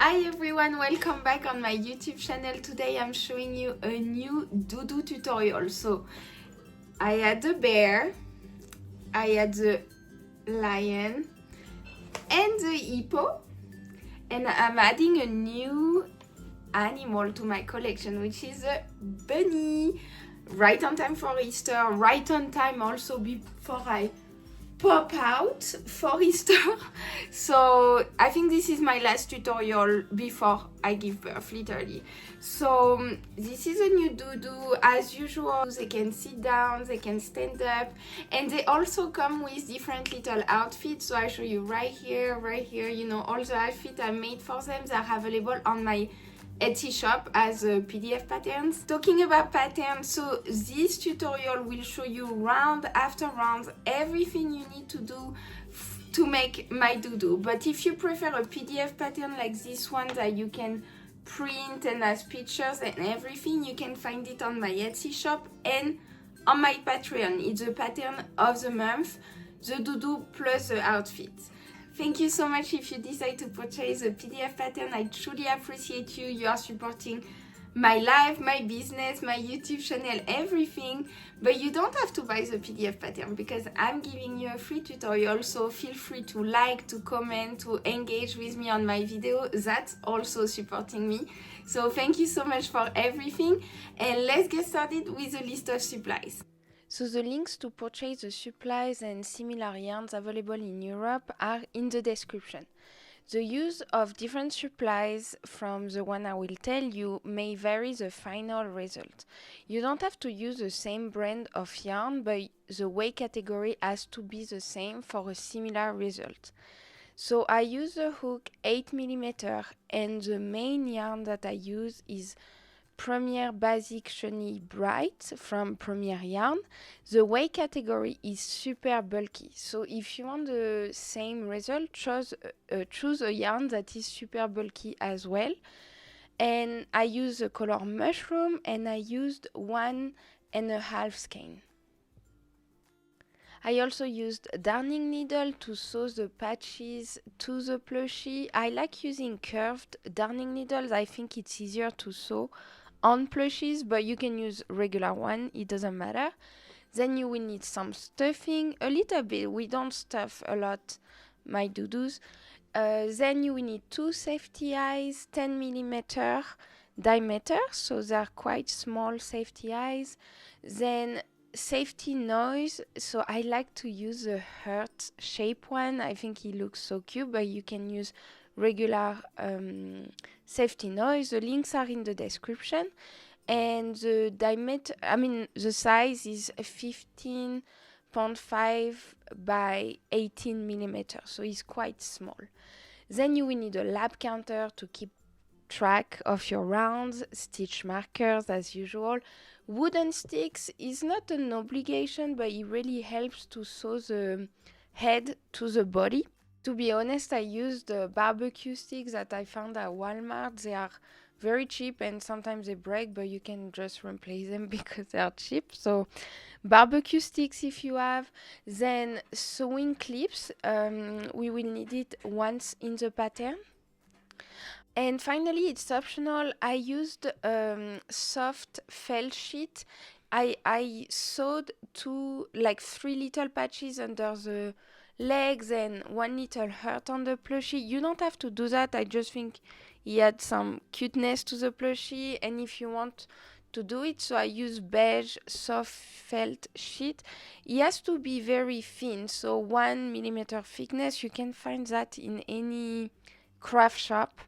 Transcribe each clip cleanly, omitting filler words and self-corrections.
Hi everyone, welcome back on my YouTube channel. Today I'm showing you a new Doudou tutorial. So I had the bear, I had the lion and the hippo, and I'm adding a new animal to my collection, which is a bunny. Right on time for Easter, right on time also before I pop out for Easter. So I think this is my last tutorial before I give birth, literally. So this is a new Doudou. As usual, they can sit down, they can stand up, and they also come with different little outfits. So I show you right here, you know, all the outfits I made for them. They are available on my Etsy shop as PDF patterns. Talking about patterns, so this tutorial will show you round after round everything you need to do to make my Doudou. But if you prefer a PDF pattern like this one that you can print and has pictures and everything, you can find it on my Etsy shop and on my Patreon. It's a pattern of the month, the Doudou plus the outfit. Thank you so much if you decide to purchase a PDF pattern. I truly appreciate you. You are supporting my life, my business, my YouTube channel, everything. But you don't have to buy the PDF pattern because I'm giving you a free tutorial. So feel free to like, to comment, to engage with me on my video. That's also supporting me. So thank you so much for everything. And let's get started with a list of supplies. So the links to purchase the supplies and similar yarns available in Europe are in the description. The use of different supplies from the one I will tell you may vary the final result. You don't have to use the same brand of yarn, but the weight category has to be the same for a similar result. So I use the hook 8mm and the main yarn that I use is Premiere Basic Chenille Bright from Premiere Yarn. The weight category is super bulky. So if you want the same result, choose a yarn that is super bulky as well. And I use the color Mushroom and I used 1.5 skein. I also used a darning needle to sew the patches to the plushie. I like using curved darning needles. I think it's easier to sew on plushies, but you can use regular one, it doesn't matter. Then you will need some stuffing, a little bit. We don't stuff a lot my doudous. Then you will need 2 safety eyes, 10mm diameter, so they're quite small safety eyes. Then safety noise, so I like to use a heart shape one. I think it looks so cute, but you can use regular safety noise. The links are in the description, and the diameter, the size is 15.5 by 18mm, so it's quite small. Then you will need a lap counter to keep track of your rounds, stitch markers as usual. Wooden sticks is not an obligation, but it really helps to sew the head to the body. To be honest, I used the barbecue sticks that I found at Walmart. They are very cheap and sometimes they break, but you can just replace them because they are cheap. So barbecue sticks if you have. Then sewing clips. We will need it once in the pattern. And finally, it's optional. I used soft felt sheet. I sewed 3 little patches under the legs and 1 little heart on the plushie. You don't have to do that. I just think it adds some cuteness to the plushie. And if you want to do it, so I use beige soft felt sheet. It has to be very thin, so 1mm thickness. You can find that in any craft shop.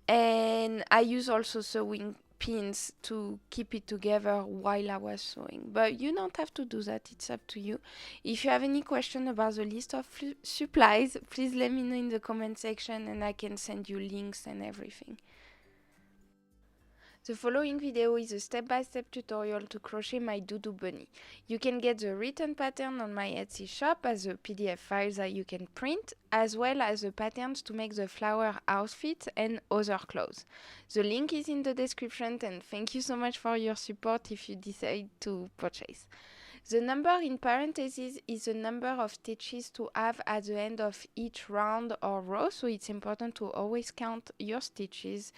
And I use also sewing pins to keep it together while I was sewing, but you don't have to do that, it's up to you. If you have any question about the list of supplies, please let me know in the comment section and I can send you links and everything. The following video is a step-by-step tutorial to crochet my Doudou Bunny. You can get the written pattern on my Etsy shop as a PDF files that you can print, as well as the patterns to make the flower outfit and other clothes. The link is in the description, and thank you so much for your support if you decide to purchase. The number in parentheses is the number of stitches to have at the end of each round or row, so it's important to always count your stitches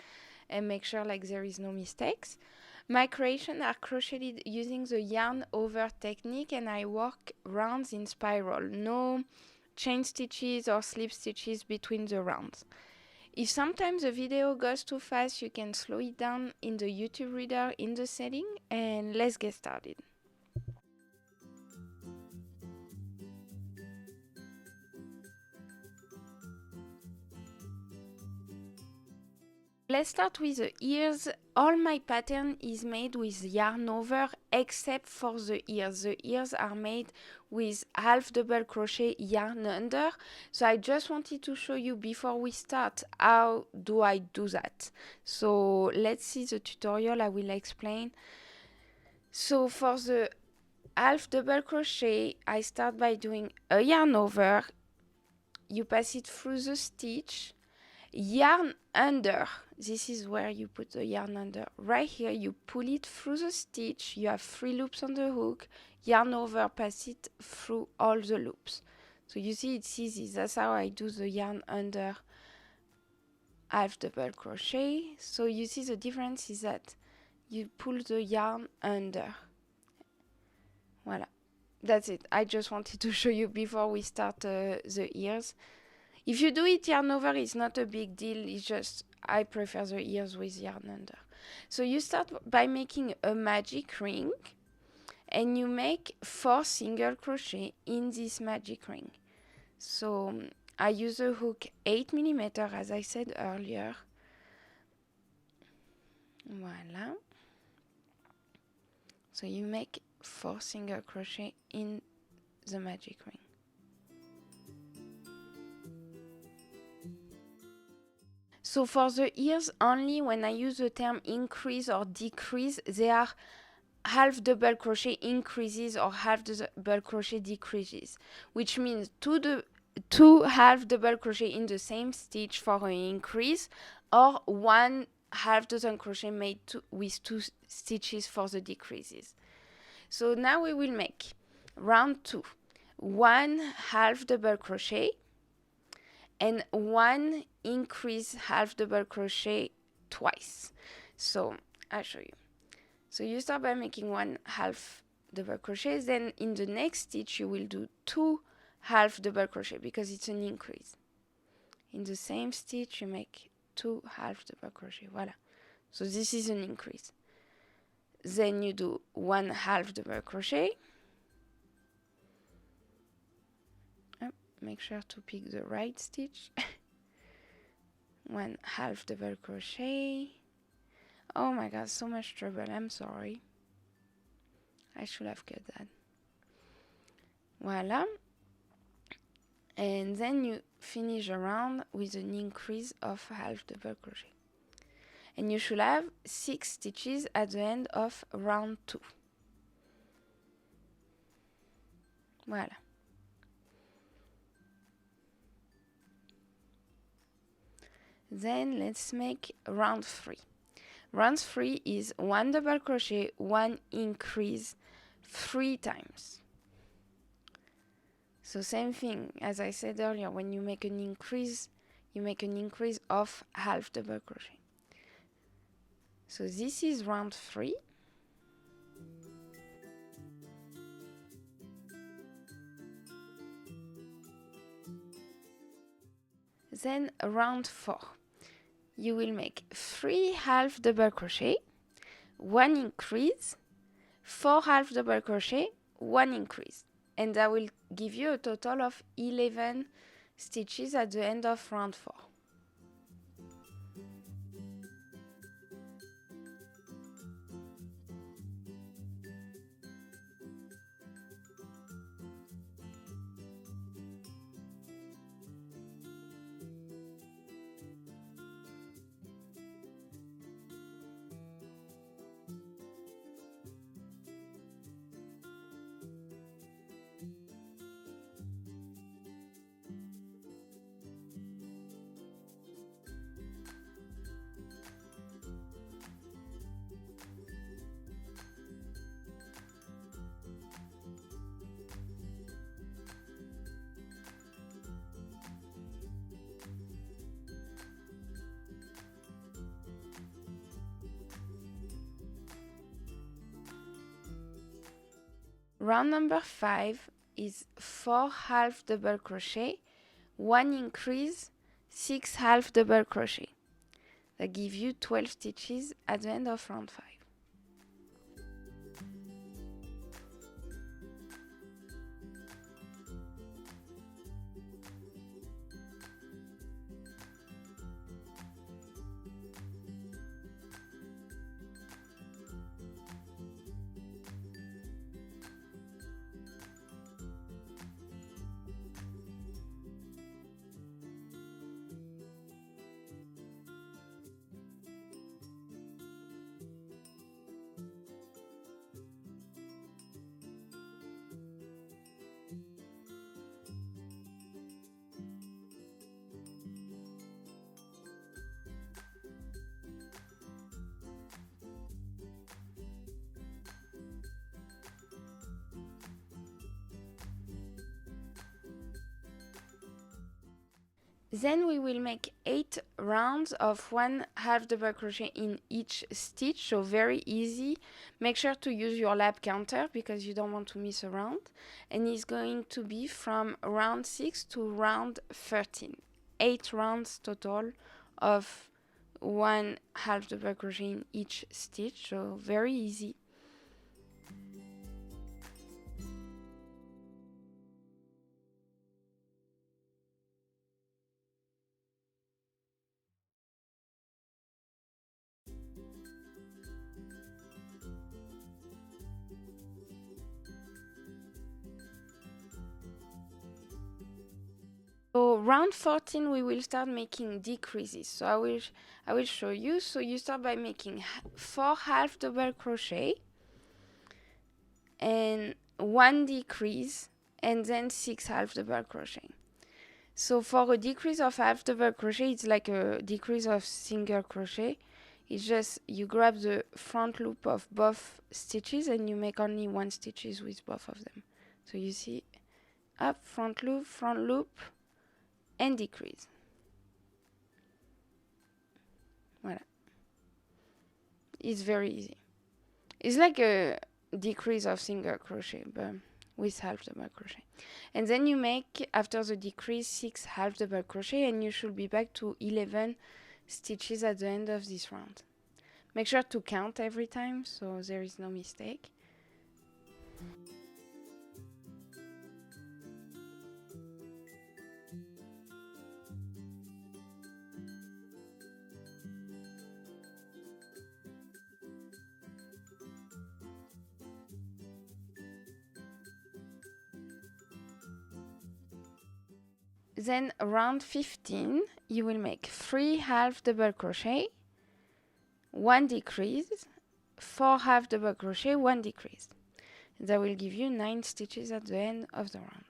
and make sure like there is no mistakes. My creations are crocheted using the yarn over technique, and I work rounds in spiral, no chain stitches or slip stitches between the rounds. If sometimes the video goes too fast, you can slow it down in the YouTube reader in the setting, and let's get started. Let's start with the ears. All my pattern is made with yarn over except for the ears. The ears are made with half double crochet yarn under. So I just wanted to show you before we start how do I do that. So let's see the tutorial, I will explain. So for the half double crochet, I start by doing a yarn over. You pass it through the stitch. Yarn under, this is where you put the yarn under. Right here, you pull it through the stitch. You have 3 loops on the hook. Yarn over, pass it through all the loops. So you see, it's easy. That's how I do the yarn under half double crochet. So you see the difference is that you pull the yarn under. Voila. That's it. I just wanted to show you before we start the ears. If you do it yarn over, it's not a big deal. It's just I prefer the ears with yarn under. So you start by making a magic ring, and you make 4 single crochet in this magic ring. So I use a hook 8mm, as I said earlier. Voila. So you make 4 single crochet in the magic ring. So for the ears only, when I use the term increase or decrease, they are half double crochet increases or half double crochet decreases, which means two half double crochet in the same stitch for an increase, or 1 half dozen crochet made with 2 stitches for the decreases. So now we will make round 2, 1 half double crochet and 1 increase half double crochet twice. So I'll show you. So you start by making 1 half double crochet, then in the next stitch you will do 2 half double crochet because it's an increase. In the same stitch you make 2 half double crochet. Voila. So this is an increase. Then you do 1 half double crochet. Make sure to pick the right stitch. 1 half double crochet. Oh my god, so much trouble. I'm sorry. I should have cut that. Voila. And then you finish around with an increase of half double crochet. And you should have 6 stitches at the end of round 2. Voila. Then let's make round 3. Round 3 is 1 double crochet, 1 increase 3 times. So same thing as I said earlier, when you make an increase, you make an increase of half double crochet. So this is round 3. Then round 4. You will make 3 half double crochet, 1 increase, 4 half double crochet, 1 increase. And that will give you a total of 11 stitches at the end of round 4. Round number 5 is 4 half double crochet, 1 increase, 6 half double crochet. That gives you 12 stitches at the end of round 5. Then we will make 8 rounds of 1 half double crochet in each stitch, so very easy. Make sure to use your lap counter because you don't want to miss a round. And it's going to be from round 6 to round 13. 8 rounds total of 1 half double crochet in each stitch, so very easy. So round 14 we will start making decreases. So I will show you. So you start by making 4 half double crochet and 1 decrease and then 6 half double crochet. So for a decrease of half double crochet, it's like a decrease of single crochet. It's just you grab the front loop of both stitches and you make only 1 stitches with both of them. So you see up, front loop, and decrease. Voilà. It's very easy. It's like a decrease of single crochet, but with half double crochet. And then you make, after the decrease, 6 half double crochet, and you should be back to 11 stitches at the end of this round. Make sure to count every time, so there is no mistake. Then round 15, you will make 3 half double crochet, 1 decrease, 4 half double crochet, 1 decrease. That will give you 9 stitches at the end of the round.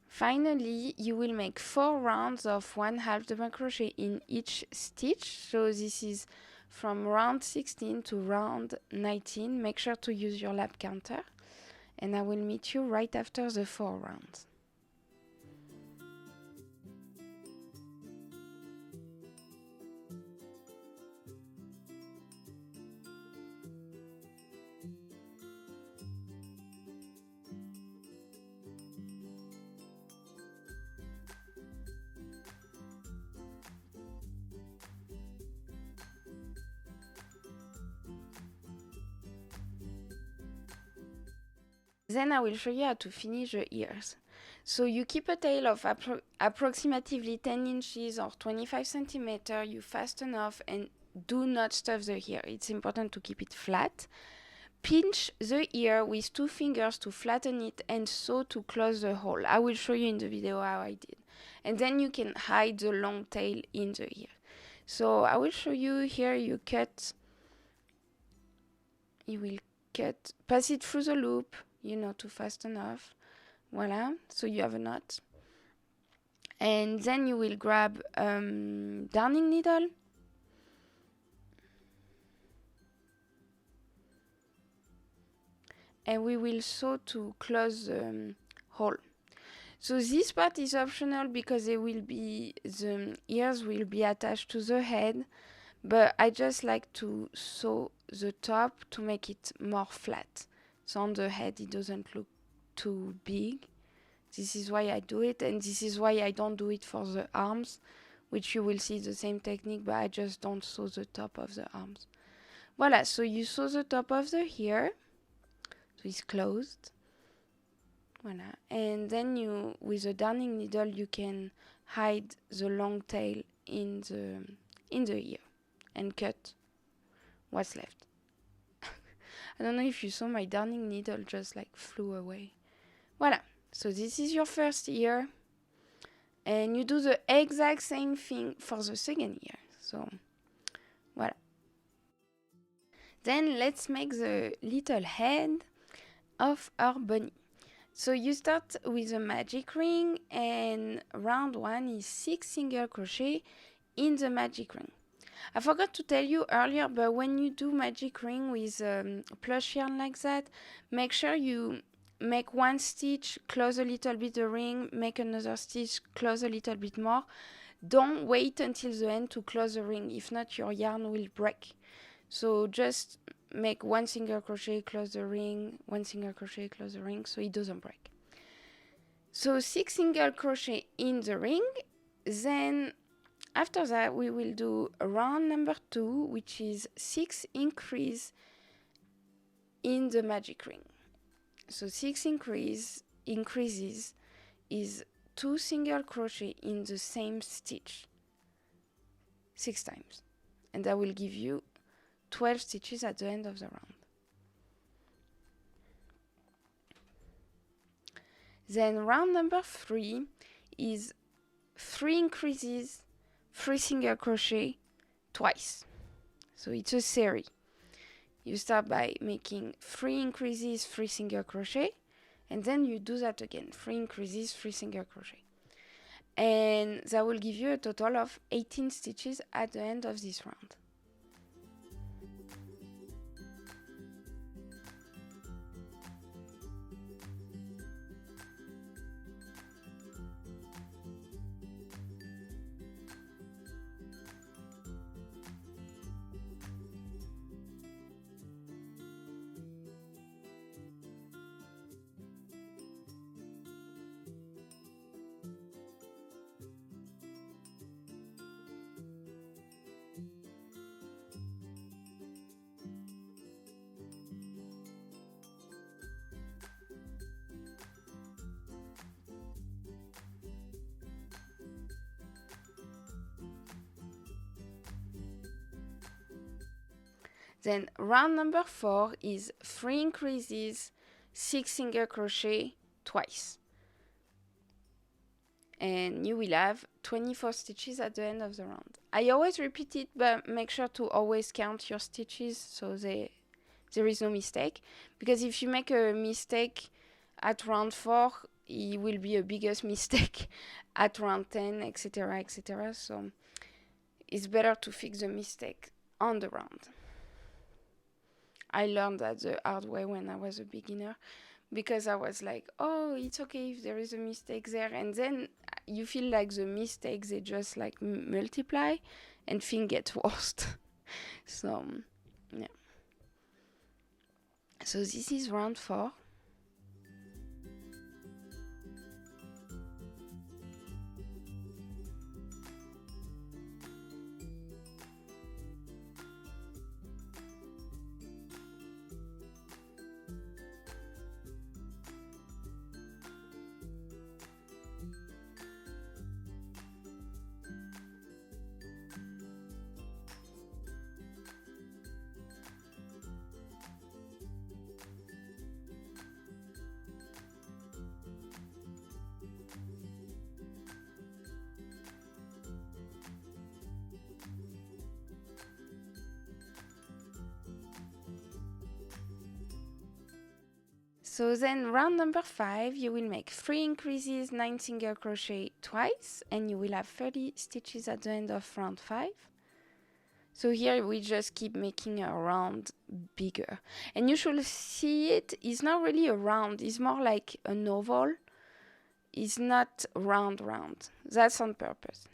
Finally, you will make 4 rounds of 1 half double crochet in each stitch. So this is from round 16 to round 19. Make sure to use your lap counter. And I will meet you right after the 4 rounds. Then I will show you how to finish the ears. So you keep a tail of approximately 10 inches or 25 centimeters, you fasten off and do not stuff the ear. It's important to keep it flat. Pinch the ear with 2 fingers to flatten it and sew to close the hole. I will show you in the video how I did. And then you can hide the long tail in the ear. So I will show you here. You will pass it through the loop, to fasten off. Voila, so you have a knot. And then you will grab darning needle. And we will sew to close the hole. So this part is optional because the ears will be attached to the head, but I just like to sew the top to make it more flat. So on the head it doesn't look too big. This is why I do it, and this is why I don't do it for the arms, which you will see the same technique, but I just don't sew the top of the arms. Voila, so you sew the top of the ear, so it's closed. Voila, and then with a darning needle, you can hide the long tail in the ear and cut what's left. I don't know if you saw, my darning needle just flew away. Voila, so this is your first ear, and you do the exact same thing for the second ear. So voila. Then let's make the little head of our bunny. So you start with a magic ring, and round 1 is 6 single crochet in the magic ring. I forgot to tell you earlier, but when you do magic ring with plush yarn like that, make sure you make 1 stitch, close a little bit the ring, make another stitch, close a little bit more. Don't wait until the end to close the ring, if not your yarn will break. So just make 1 single crochet, close the ring, 1 single crochet, close the ring, so it doesn't break. So 6 single crochet in the ring. Then after that we will do round number 2, which is 6 increase in the magic ring. So 6 increases is 2 single crochet in the same stitch 6 times, and that will give you 12 stitches at the end of the round. Then round number 3 is 3 increases, 3 single crochet twice. So it's a series. You start by making 3 increases, 3 single crochet, and then you do that again, 3 increases, 3 single crochet. And that will give you a total of 18 stitches at the end of this round. Then round number 4 is 3 increases, 6 single crochet twice. And you will have 24 stitches at the end of the round. I always repeat it, but make sure to always count your stitches so there is no mistake. Because if you make a mistake at round 4, it will be a biggest mistake at round 10, etc., etc. So it's better to fix the mistake on the round. I learned that the hard way when I was a beginner, because I was like, oh, it's okay if there is a mistake there. And then you feel like the mistakes, they just multiply and things get worse. So, yeah. So this is round 4. So then round number 5, you will make 3 increases, 9 single crochet twice, and you will have 30 stitches at the end of round 5. So here we just keep making a round bigger. And you should see it's not really a round, it's more like an oval. It's not round. That's on purpose.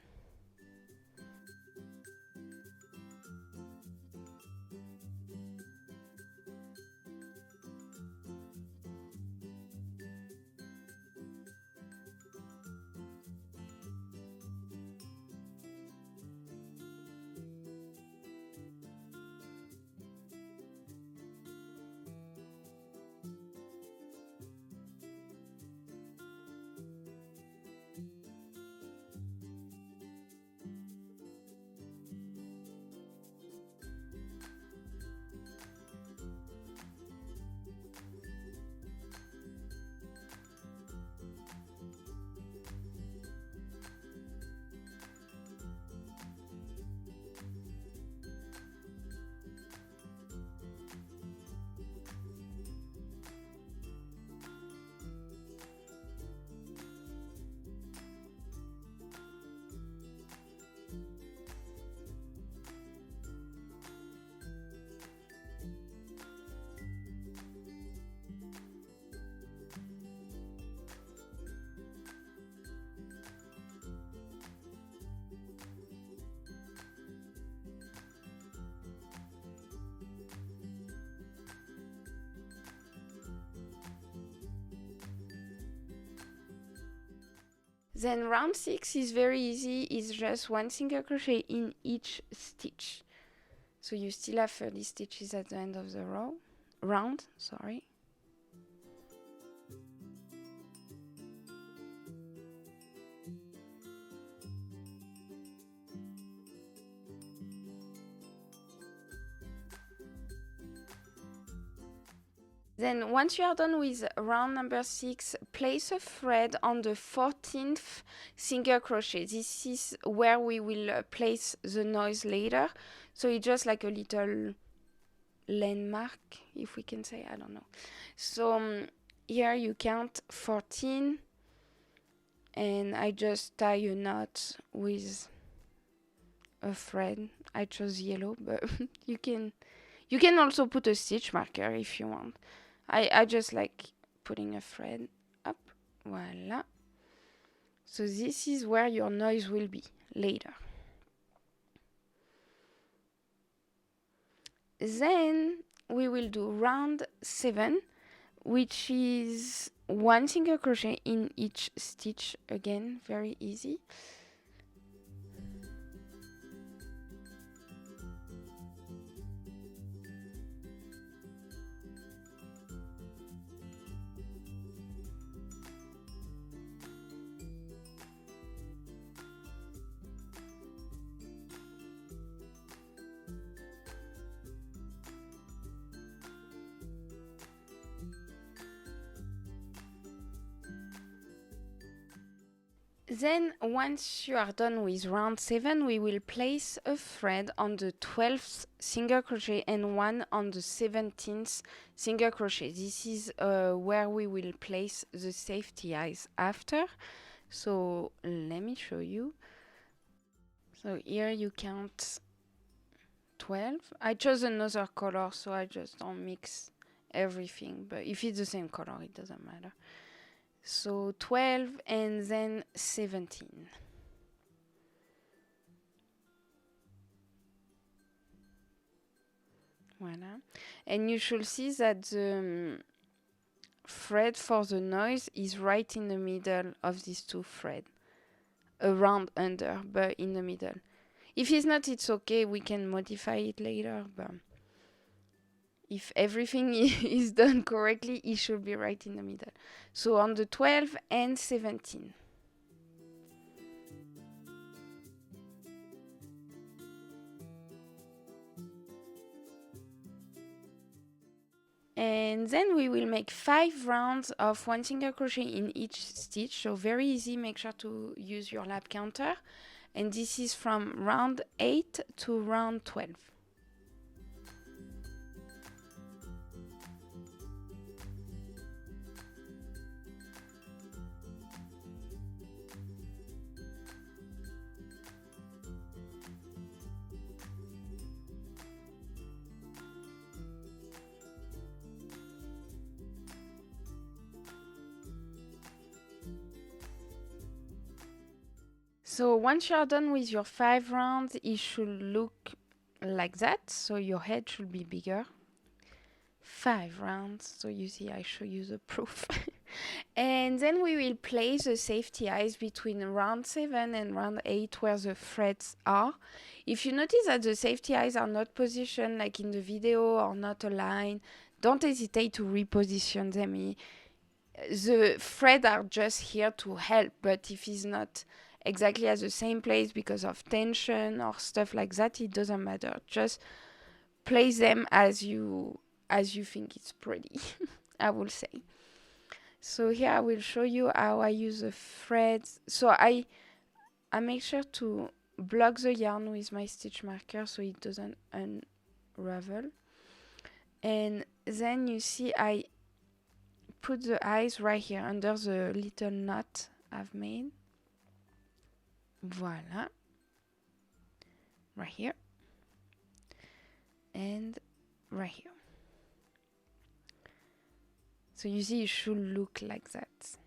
Then round 6 is very easy, it's just 1 single crochet in each stitch. So you still have 30 stitches at the end of the round. Then once you are done with round number 6, place a thread on the 14th single crochet. This is where we will place the noise later. So it's just like a little landmark, if we can say, I don't know. So here you count 14 and I just tie a knot with a thread. I chose yellow, but you can also put a stitch marker if you want. I just like putting a thread up. Voila. So this is where your noise will be later. Then we will do round 7, which is 1 single crochet in each stitch. Again, very easy. Then once you are done with round 7, we will place a thread on the 12th single crochet and one on the 17th single crochet. This is where we will place the safety eyes after. So let me show you. So here you count 12. I chose another color, so I just don't mix everything. But if it's the same color, it doesn't matter. So 12 and then 17. Voila. And you should see that the thread for the noise is right in the middle of these two threads. Around under, but in the middle. If it's not, it's okay. We can modify it later, but if everything is done correctly, it should be right in the middle. So on the 12 and 17. And then we will make 5 rounds of 1 single crochet in each stitch. So very easy, make sure to use your lap counter. And this is from round 8 to round 12. So once you're done with your 5 rounds, it should look like that. So your head should be bigger. 5 rounds. So you see, I show you the proof. And then we will place the safety eyes between round 7 and round 8 where the threads are. If you notice that the safety eyes are not positioned like in the video or not aligned, don't hesitate to reposition them. The threads are just here to help, but if it's not exactly at the same place because of tension or stuff like that, it doesn't matter. Just place them as you think it's pretty, I will say. So here I will show you how I use the threads. So I make sure to block the yarn with my stitch marker so it doesn't unravel. And then you see I put the eyes right here under the little knot I've made. Voila. Right here. And right here. So you see it should look like that.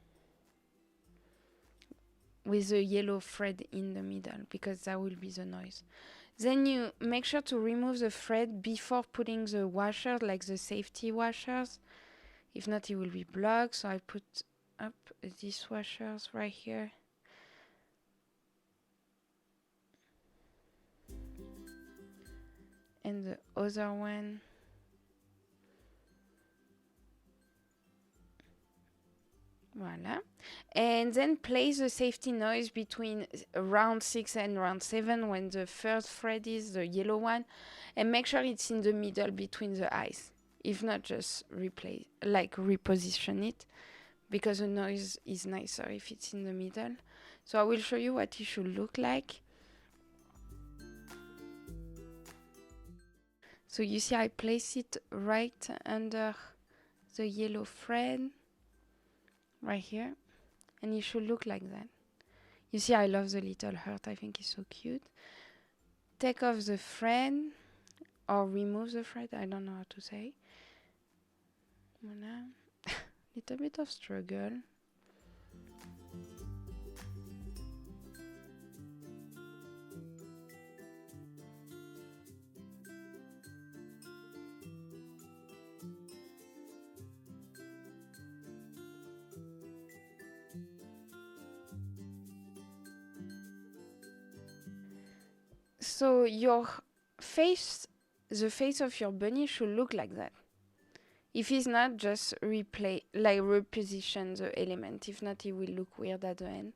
With the yellow thread in the middle, because that will be the noise. Then you make sure to remove the thread before putting the washers, like the safety washers. If not, it will be blocked. So I put up these washers right here. And the other one. Voila. And then place the safety noise between round 6 and round 7 when the first thread is the yellow one. And make sure it's in the middle between the eyes. If not, just reposition it, because the noise is nicer if it's in the middle. So I will show you what it should look like. So you see I place it right under the yellow thread, right here, and it should look like that. You see I love the little heart, I think it's so cute. Take off the thread, or remove the thread, I don't know how to say. Voilà. Little bit of struggle. So your face, the face of your bunny should look like that. If it's not, just reposition the element. If not, it will look weird at the end.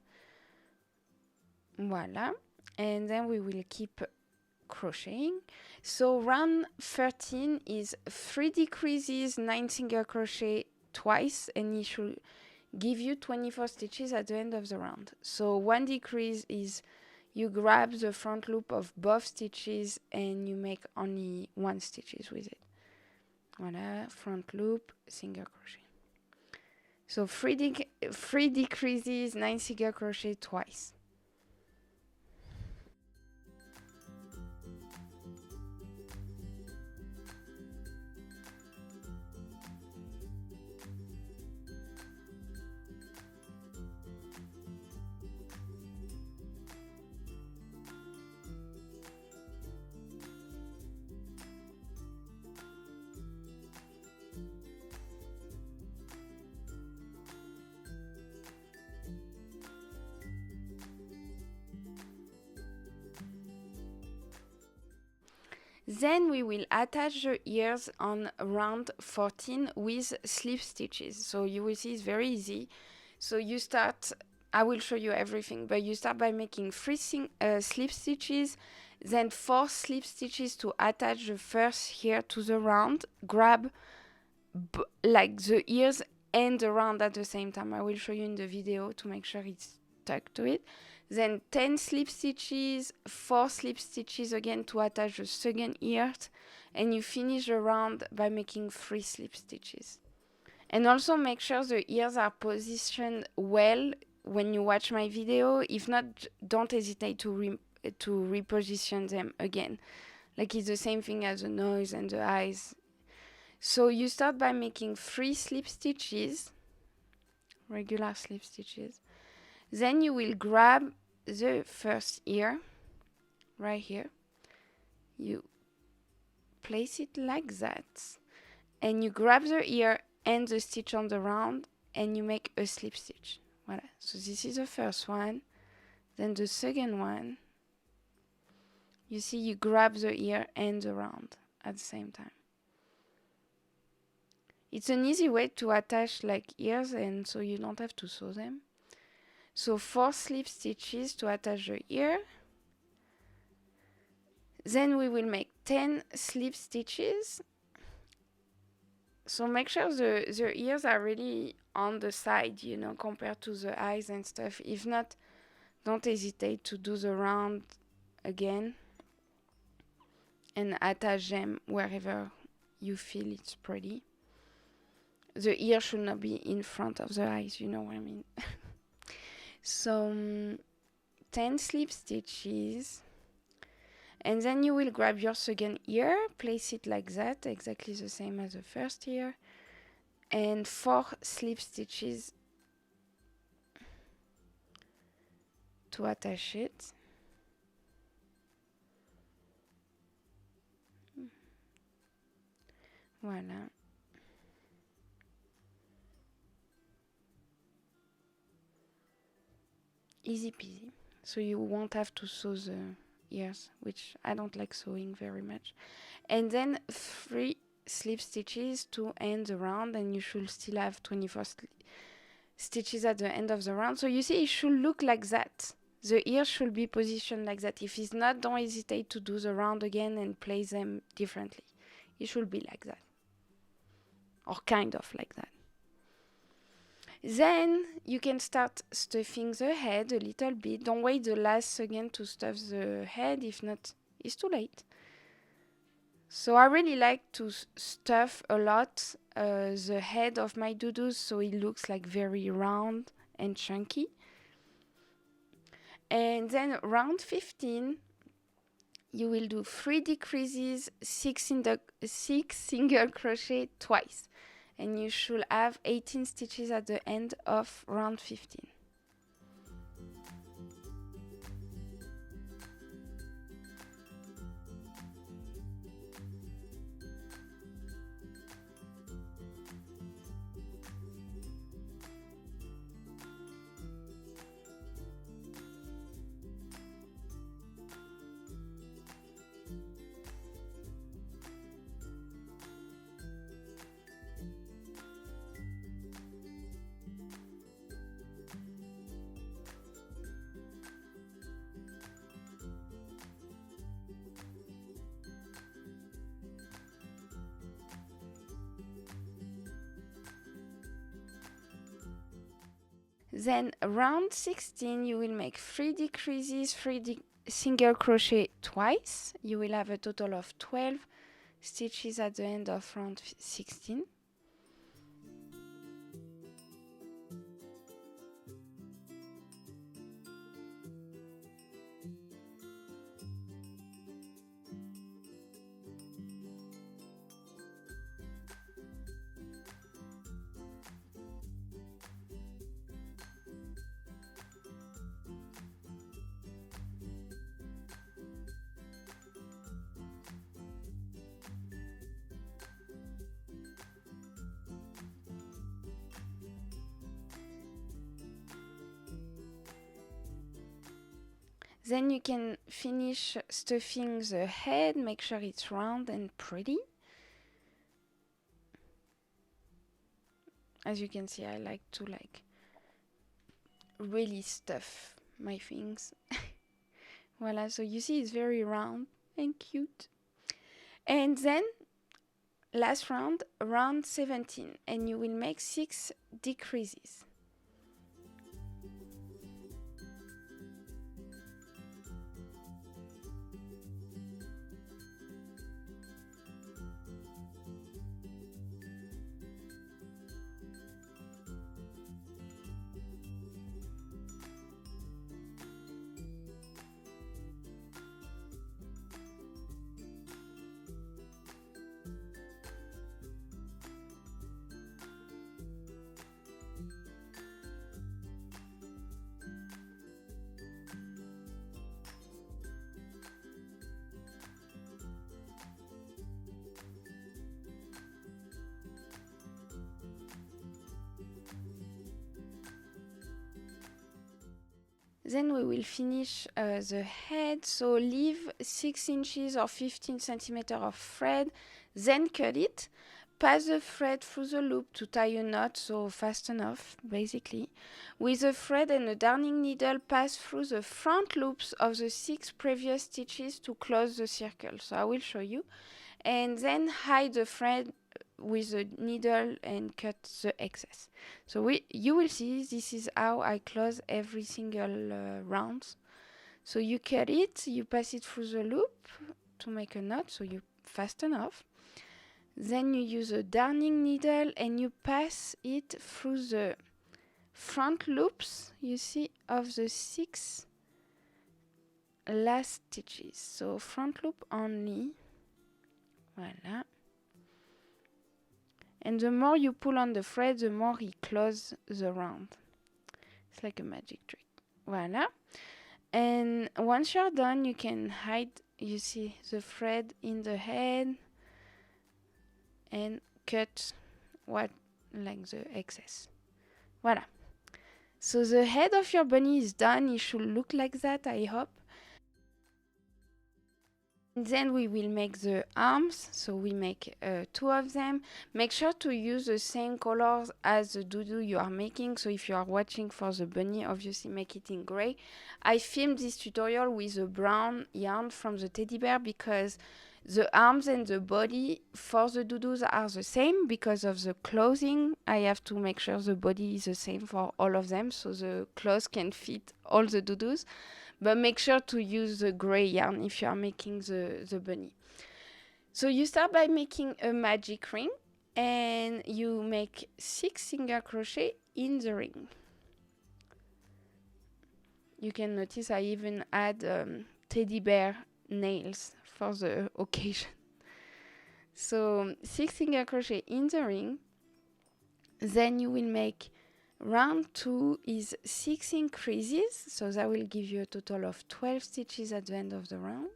Voila. And then we will keep crocheting. So round 13 is 3 decreases, 9 single crochet twice, and it should give you 24 stitches at the end of the round. So 1 decrease is you grab the front loop of both stitches and you make only 1 stitches with it. Voila, front loop, single crochet. So 3 decreases, 9 single crochet twice. Then we will attach the ears on round 14 with slip stitches. So you will see it's very easy. So you start, I will show you everything, but you start by making 3 slip stitches, then 4 slip stitches to attach the first ear to the round. Grab like the ears and the round at the same time. I will show you in the video to make sure it's stuck to it. Then 10 slip stitches, 4 slip stitches again to attach the second ear, and you finish the round by making 3 slip stitches. And also make sure the ears are positioned well when you watch my video. If not, don't hesitate to reposition them again. Like it's the same thing as the nose and the eyes. So you start by making 3 slip stitches, regular slip stitches. Then you will grab the first ear right here. You place it like that, and you grab the ear and the stitch on the round, and you make a slip stitch. Voilà. So this is the first one. Then the second one, you see you grab the ear and the round at the same time. It's an easy way to attach like ears, and so you don't have to sew them. So 4 slip stitches to attach the ear. Then we will make 10 slip stitches. So make sure the ears are really on the side, you know, compared to the eyes and stuff. If not, don't hesitate to do the round again and attach them wherever you feel it's pretty. The ear should not be in front of the eyes, you know what I mean. So 10 slip stitches, and then you will grab your second ear, place it like that, exactly the same as the first ear, and 4 slip stitches to attach it. Voilà. Easy peasy. So you won't have to sew the ears, which I don't like sewing very much. And then 3 slip stitches to end the round, and you should still have 24 stitches at the end of the round. So you see, it should look like that. The ears should be positioned like that. If it's not, don't hesitate to do the round again and place them differently. It should be like that, or kind of like that. Then you can start stuffing the head a little bit. Don't wait the last second to stuff the head, if not, it's too late. So I really like to stuff a lot the head of my doodoo, so it looks like very round and chunky. And then round 15, you will do 3 decreases, 6 single crochet twice. And you should have 18 stitches at the end of round 15. Then round 16, you will make 3 decreases, 3 single crochet twice. You will have a total of 12 stitches at the end of round 16. Then you can finish stuffing the head, make sure it's round and pretty. As you can see, I like to really stuff my things. Voila, so you see it's very round and cute. And then last round, round 17, and you will make 6 decreases. Then we will finish the head. So leave 6 inches or 15 centimeters of thread, then cut it. Pass the thread through the loop to tie a knot, so fasten off, basically. With the thread and a darning needle, pass through the front loops of the 6 previous stitches to close the circle. So I will show you. And then hide the thread with the needle and cut the excess. So you will see this is how I close every single round. So you cut it, you pass it through the loop to make a knot, so you fasten off. Then you use a darning needle and you pass it through the front loops, you see, of the 6 last stitches. So front loop only. Voila. And the more you pull on the thread, the more he closes the round. It's like a magic trick. Voila. And once you're done, you can hide, you see, the thread in the head and cut like the excess. Voila. So the head of your bunny is done. It should look like that, I hope. Then we will make the arms, so we make 2 of them. Make sure to use the same colors as the doudou you are making. So if you are watching for the bunny, obviously make it in gray. I filmed this tutorial with a brown yarn from the teddy bear because the arms and the body for the doudous are the same. Because of the clothing, I have to make sure the body is the same for all of them, so the clothes can fit all the doudous. But make sure to use the gray yarn if you are making the bunny. So you start by making a magic ring and you make 6 single crochet in the ring. You can notice I even add teddy bear nails for the occasion. So 6 single crochet in the ring. Then you will make round 2 is 6 increases, so that will give you a total of 12 stitches at the end of the round.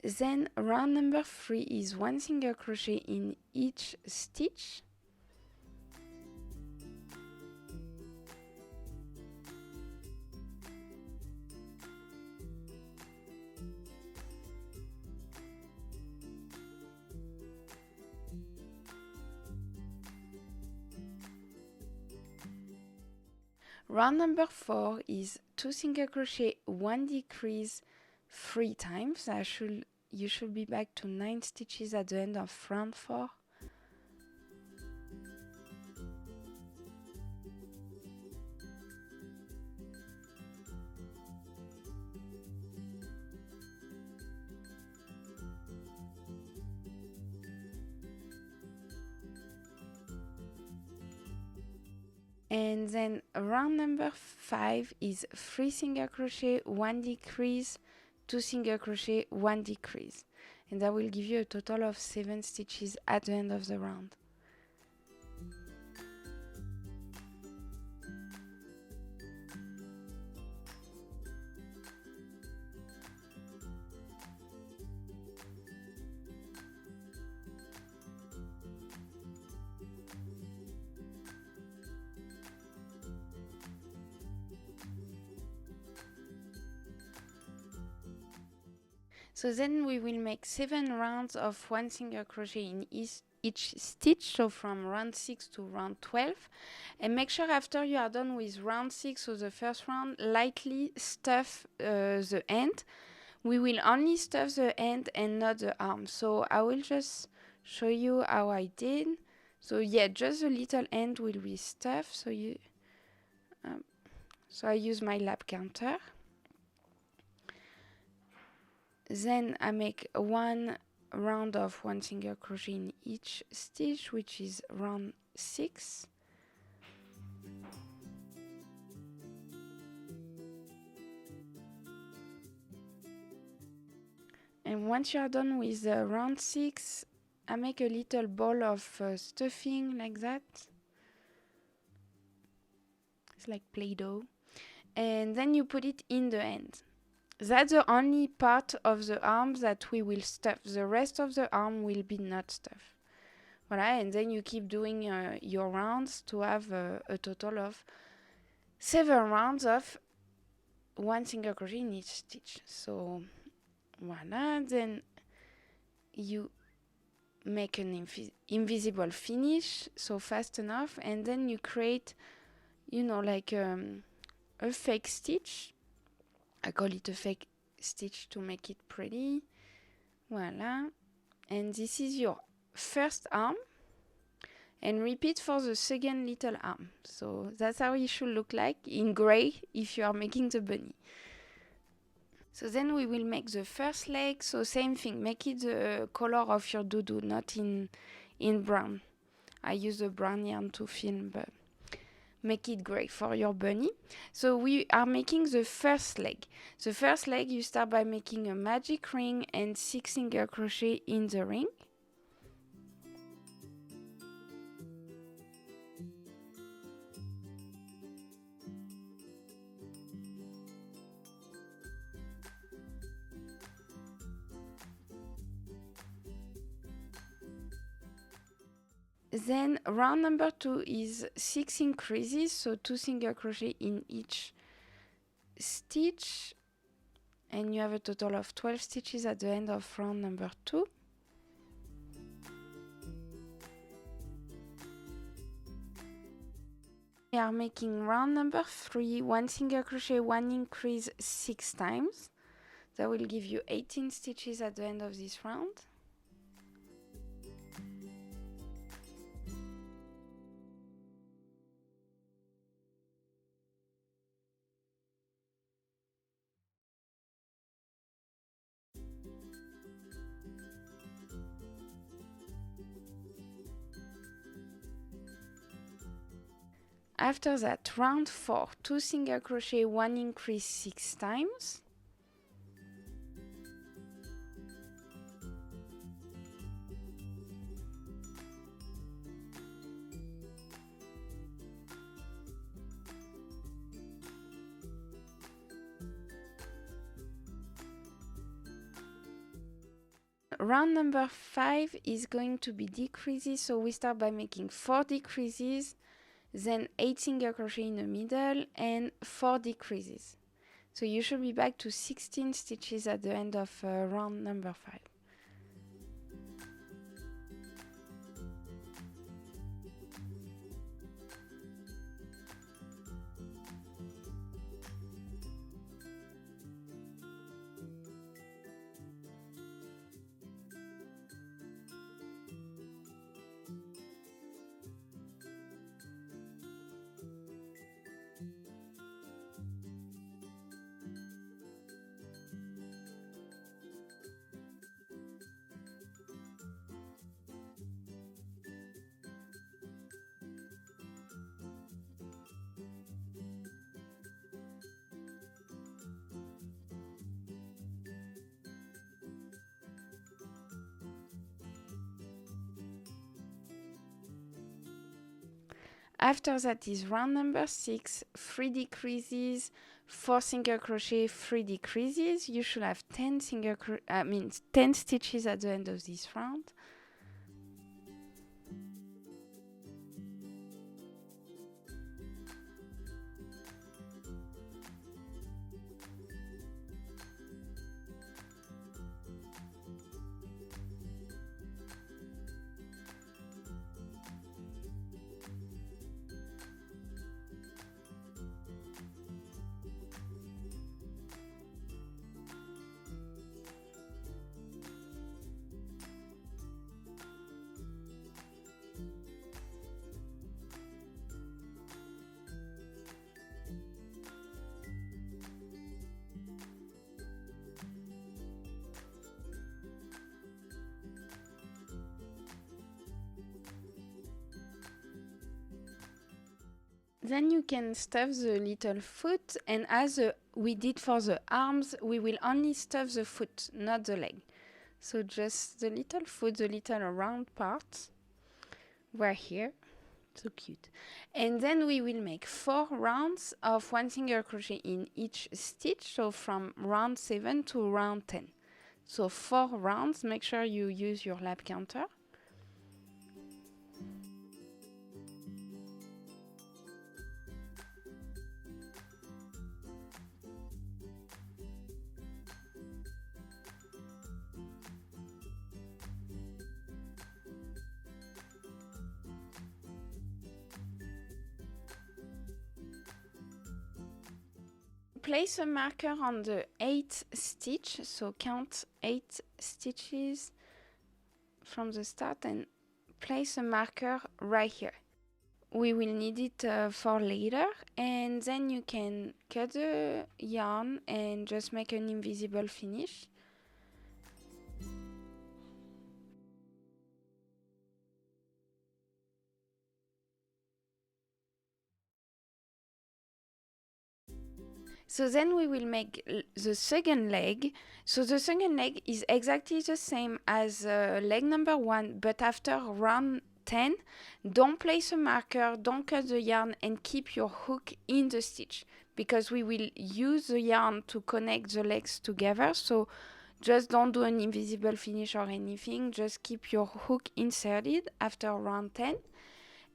Then round number 3 is 1 single crochet in each stitch. Round number 4 is 2 single crochet, 1 decrease 3 times. You should be back to 9 stitches at the end of round 4. And then round number 5 is 3 single crochet, 1 decrease, 2 single crochet, 1 decrease. And that will give you a total of 7 stitches at the end of the round. So then we will make 7 rounds of 1 single crochet in each stitch, so from round 6 to round 12. And make sure after you are done with round 6, so the first round, lightly stuff the end. We will only stuff the end and not the arm. So I will just show you how I did. So yeah, just the little end will be stuffed. So I use my lap counter. Then I make 1 round of 1 single crochet in each stitch, which is round 6. And once you are done with round 6, I make a little ball of stuffing like that. It's like Play-Doh. And then you put it in the end. That's the only part of the arm that we will stuff. The rest of the arm will be not stuffed. Voilà, and then you keep doing your rounds to have a total of 7 rounds of 1 single crochet in each stitch. So voilà, then you make an invisible finish, so fast enough, and then you create, you know, like a fake stitch. I call it a fake stitch to make it pretty. Voila. And this is your first arm. And repeat for the second little arm. So that's how it should look like in gray if you are making the bunny. So then we will make the first leg. So same thing, make it the color of your doudou, not in brown. I use the brown yarn to film, but make it gray for your bunny. So we are making the first leg. The first leg, you start by making a magic ring and 6 single crochet in the ring. Then round number 2 is 6 increases, so 2 single crochet in each stitch, and you have a total of 12 stitches at the end of round number 2. We are making round number 3, 1 single crochet, 1 increase 6 times. That will give you 18 stitches at the end of this round. After that, round 4, 2 single crochet, 1 increase 6 times. Round number 5 is going to be decreases, so we start by making 4 decreases, then 8 single crochet in the middle and 4 decreases. So you should be back to 16 stitches at the end of round number 5. After that is round number 6, 3 decreases, 4 single crochet, 3 decreases. You should have 10 10 stitches at the end of this round. Then you can stuff the little foot, and as we did for the arms, we will only stuff the foot, not the leg. So just the little foot, the little round part, right here. So cute. And then we will make 4 rounds of 1 single crochet in each stitch, so from round 7 to round 10. So 4 rounds. Make sure you use your lap counter. Place a marker on the 8th stitch, so count 8 stitches from the start and place a marker right here. We will need it for later, and then you can cut the yarn and just make an invisible finish. So then we will make the second leg. So the second leg is exactly the same as leg number 1, but after round 10, don't place a marker, don't cut the yarn, and keep your hook in the stitch, because we will use the yarn to connect the legs together. So just don't do an invisible finish or anything, just keep your hook inserted after round 10.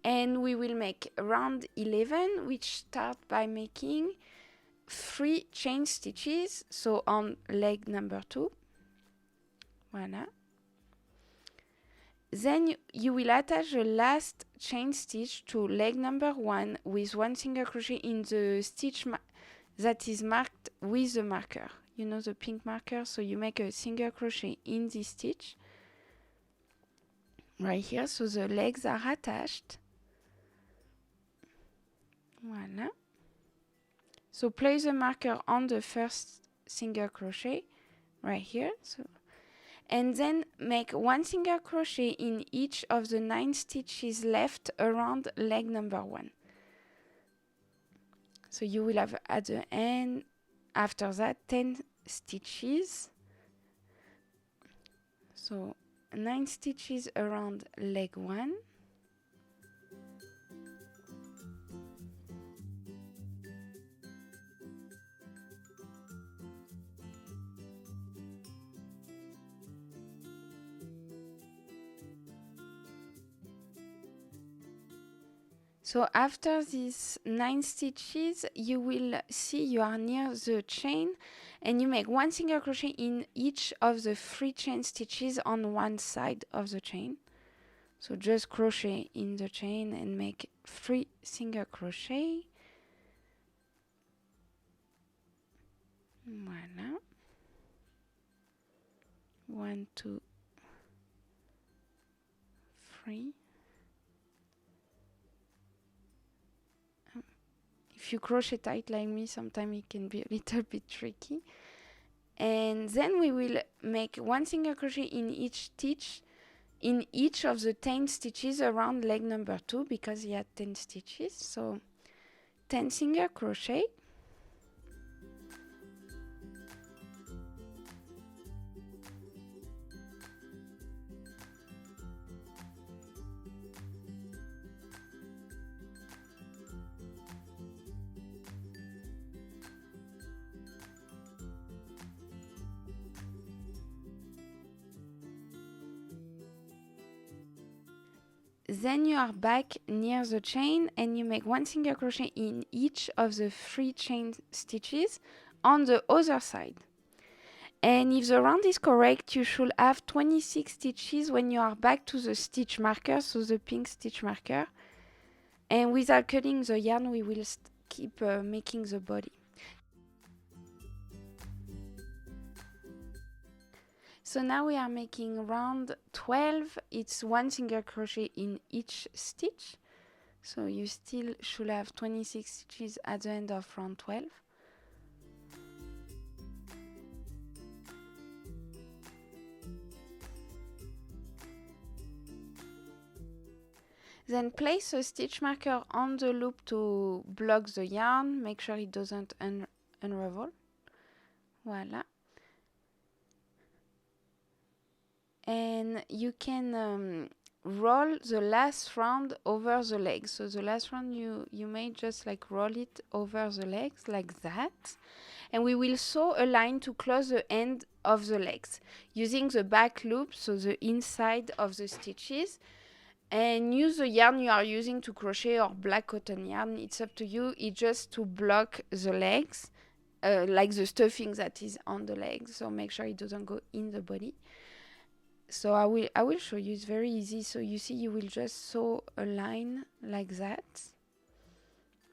And we will make round 11, which start by making 3 chain stitches, so on leg number 2. Voila. Then you will attach the last chain stitch to leg number 1 with 1 single crochet in the stitch that is marked with the marker. You know, the pink marker, so you make a single crochet in this stitch right here, so the legs are attached. Voila. So place the marker on the first single crochet right here. So, and then make 1 single crochet in each of the 9 stitches left around leg number 1. So you will have at the end, after that, 10 stitches. So 9 stitches around leg 1. So after these 9 stitches, you will see you are near the chain, and you make 1 single crochet in each of the 3 chain stitches on one side of the chain. So just crochet in the chain and make 3 single crochet. Voila. 1, 2, 3. If you crochet tight like me, sometimes it can be a little bit tricky. And then we will make 1 single crochet in each stitch, in each of the 10 stitches around leg number 2, because he had 10 stitches. So 10 single crochet. Then you are back near the chain and you make 1 single crochet in each of the 3 chain stitches on the other side. And if the round is correct, you should have 26 stitches when you are back to the stitch marker, so the pink stitch marker. And without cutting the yarn, we will keep making the body. So now we are making round 12. It's 1 single crochet in each stitch. So you still should have 26 stitches at the end of round 12. Then place a stitch marker on the loop to block the yarn. Make sure it doesn't unravel. Voila. And you can roll the last round over the legs. So the last round you may just like roll it over the legs like that. And we will sew a line to close the end of the legs using the back loop, so the inside of the stitches. And use the yarn you are using to crochet or black cotton yarn. It's up to you. It's just to block the legs, like the stuffing that is on the legs. So make sure it doesn't go in the body. So I will show you. It's very easy. So you see, you will just sew a line like that.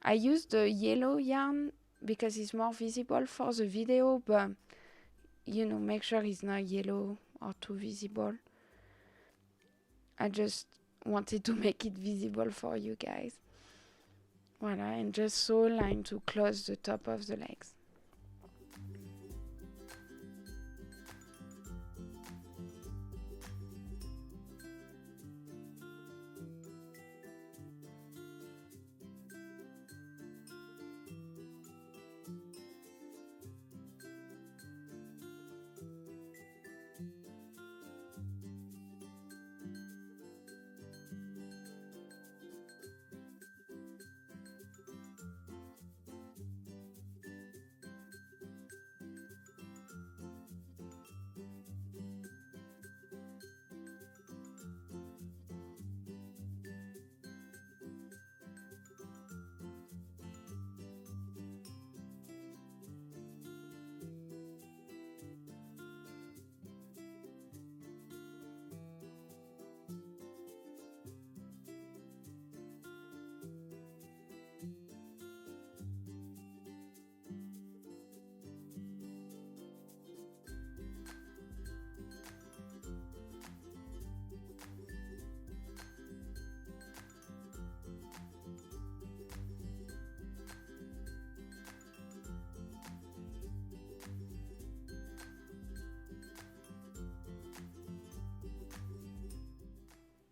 I use the yellow yarn because it's more visible for the video, but you know, make sure it's not yellow or too visible. I just wanted to make it visible for you guys. Voila, and just sew a line to close the top of the legs.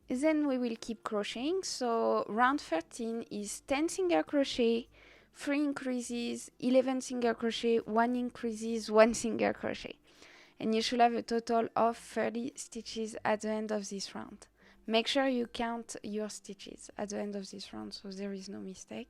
Then we will keep crocheting. So round 13 is 10 single crochet, 3 increases, 11 single crochet, 1 increases, 1 single crochet. And you should have a total of 30 stitches at the end of this round. Make sure you count your stitches at the end of this round so there is no mistake.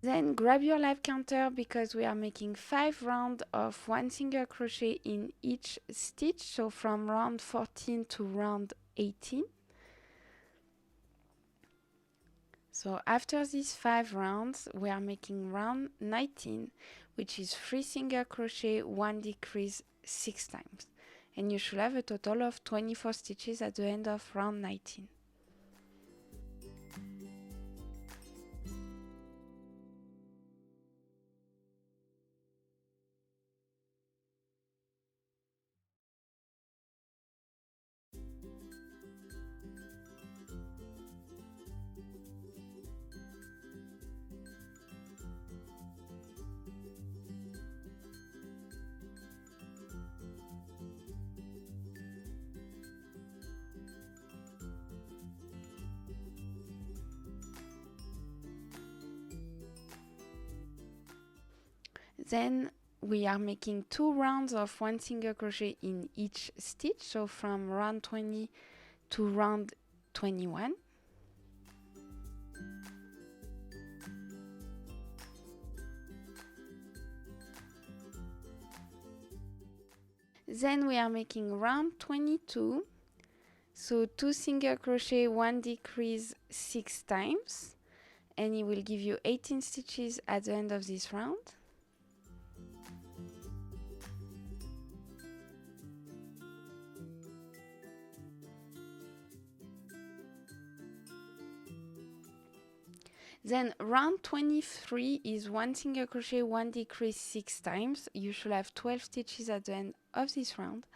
Then grab your live counter because we are making 5 rounds of 1 single crochet in each stitch, so from round 14 to round 18. So after these 5 rounds, we are making round 19, which is 3 single crochet, 1 decrease 6 times. And you should have a total of 24 stitches at the end of round 19. Then we are making 2 rounds of 1 single crochet in each stitch, so from round 20 to round 21. Then we are making round 22, so 2 single crochet, 1 decrease 6 times, and it will give you 18 stitches at the end of this round. Then round 23 is 1 single crochet, 1 decrease 6 times. You should have 12 stitches at the end of this round.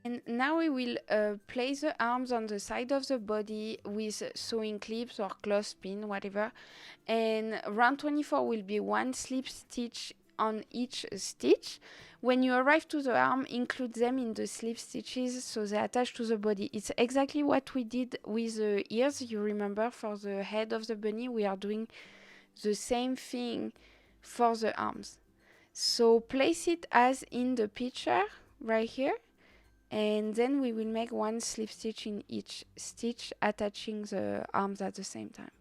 And now we will place the arms on the side of the body with sewing clips or clothespin, whatever. And round 24 will be 1 slip stitch on each stitch. When you arrive to the arm, include them in the slip stitches so they attach to the body. It's exactly what we did with the ears. You remember, for the head of the bunny, we are doing the same thing for the arms. So place it as in the picture right here. And then we will make 1 slip stitch in each stitch, attaching the arms at the same time.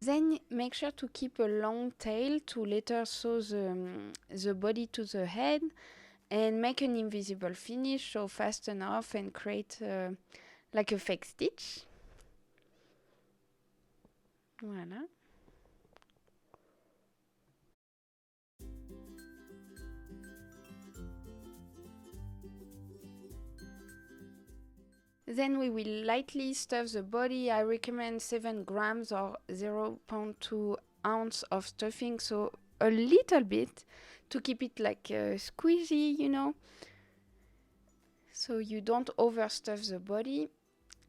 Then make sure to keep a long tail to later sew the body to the head, and make an invisible finish, so fasten off and create like a fake stitch. Voilà. Then we will lightly stuff the body. I recommend 7 grams or 0.2 ounce of stuffing, so a little bit to keep it like squeezy, you know, so you don't overstuff the body.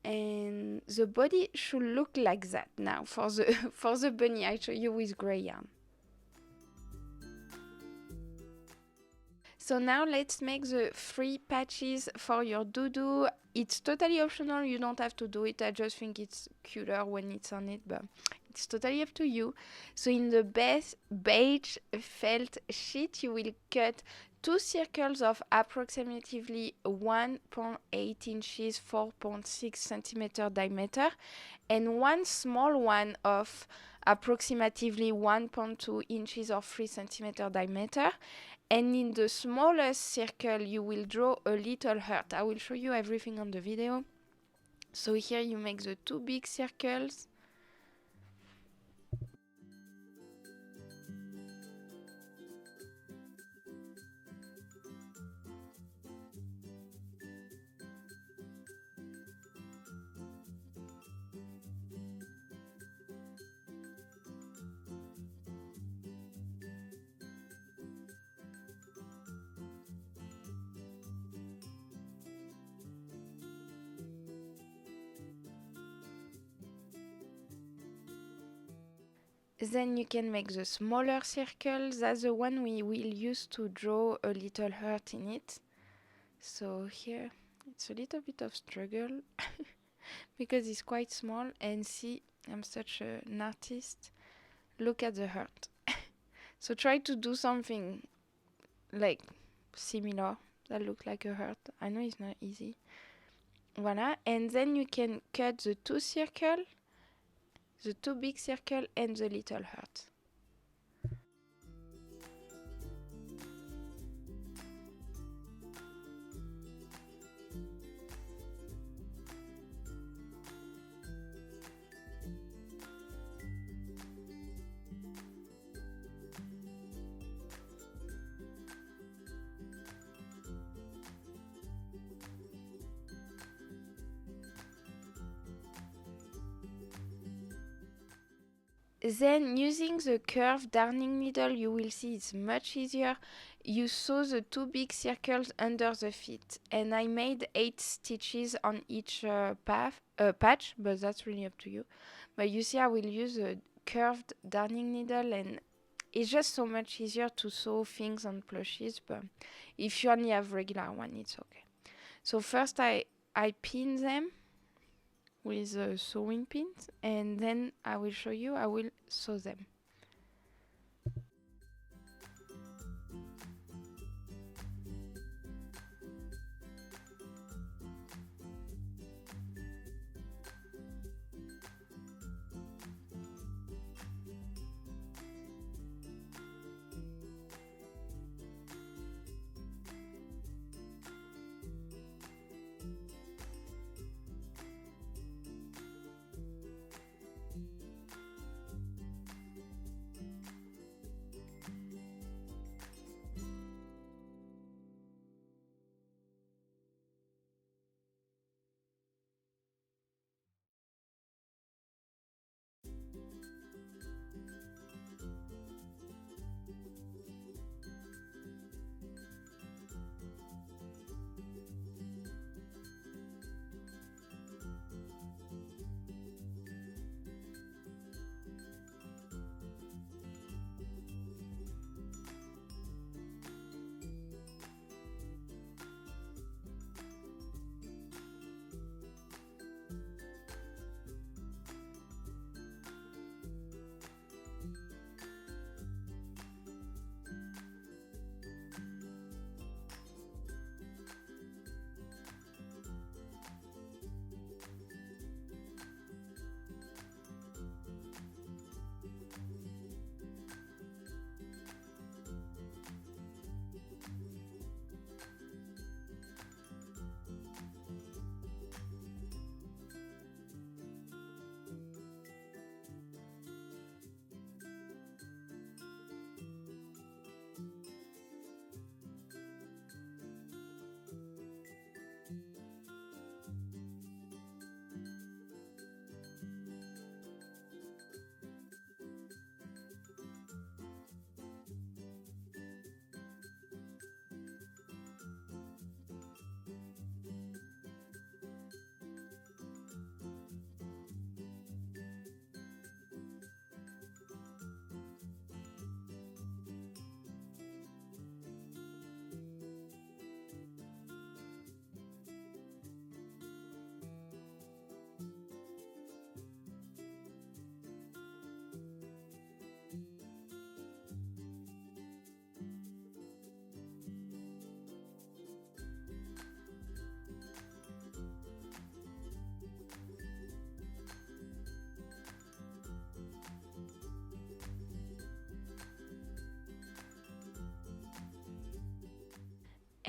And the body should look like that now for the bunny. I show you with gray yarn. So now let's make the 3 patches for your Doudou. It's totally optional, you don't have to do it. I just think it's cuter when it's on it, but it's totally up to you. So in the beige felt sheet, you will cut 2 circles of approximately 1.8 inches, 4.6 centimeter diameter, and 1 small one of approximately 1.2 inches or 3 centimeter diameter. And in the smallest circle, you will draw a little heart. I will show you everything on the video. So here you make the 2 big circles. Then you can make the smaller circle. That's the one we will use to draw a little heart in it. So here it's a little bit of struggle because it's quite small, and see, I'm such an artist. Look at the heart. So try to do something like similar that looks like a heart. I know it's not easy. Voila, and then you can cut the 2 circles the 2 big circles and the little heart. Then using the curved darning needle, you will see it's much easier. You sew the 2 big circles under the feet, and I made 8 stitches on each patch, but that's really up to you. But you see I will use a curved darning needle, and it's just so much easier to sew things on plushes, but if you only have regular one, it's okay. So first I pin them with sewing pins, and then I will show you I will sew them.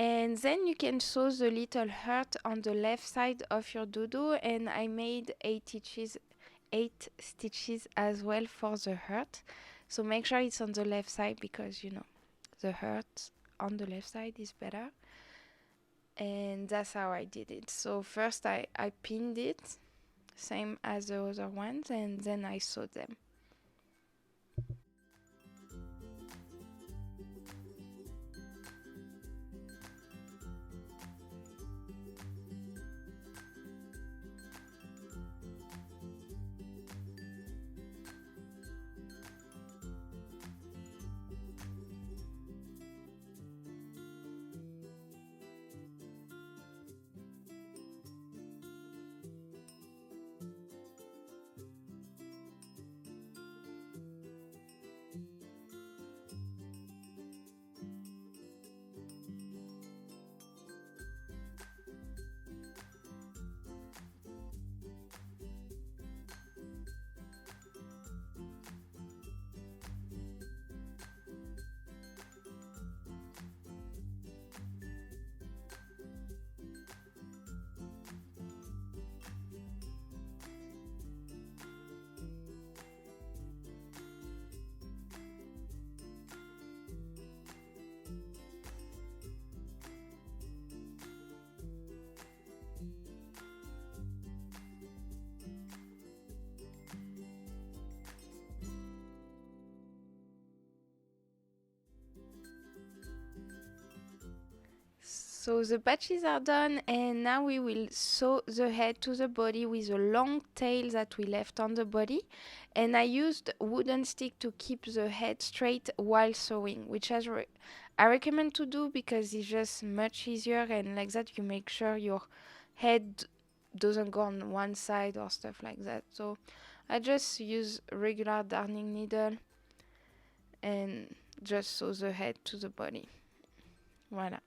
And then you can sew the little heart on the left side of your dodo, and I made 8 stitches as well for the heart. So make sure it's on the left side because you know the heart on the left side is better. And that's how I did it. So first I pinned it, same as the other ones, and then I sewed them. So the patches are done, and now we will sew the head to the body with a long tail that we left on the body. And I used wooden stick to keep the head straight while sewing, which I recommend to do because it's just much easier, and like that you make sure your head doesn't go on one side or stuff like that. So I just use regular darning needle and just sew the head to the body. Voilà.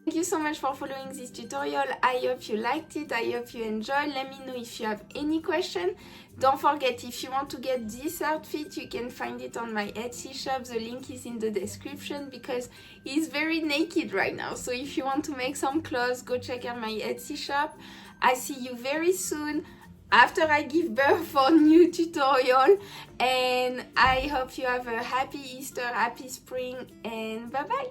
Thank you so much for following this tutorial. I hope you liked it. I hope you enjoyed. Let me know if you have any question. Don't forget, if you want to get this outfit, you can find it on my Etsy shop. The link is in the description because he's very naked right now. So if you want to make some clothes, go check out my Etsy shop. I see you very soon after I give birth for new tutorial, and I hope you have a happy Easter, happy spring, and bye bye.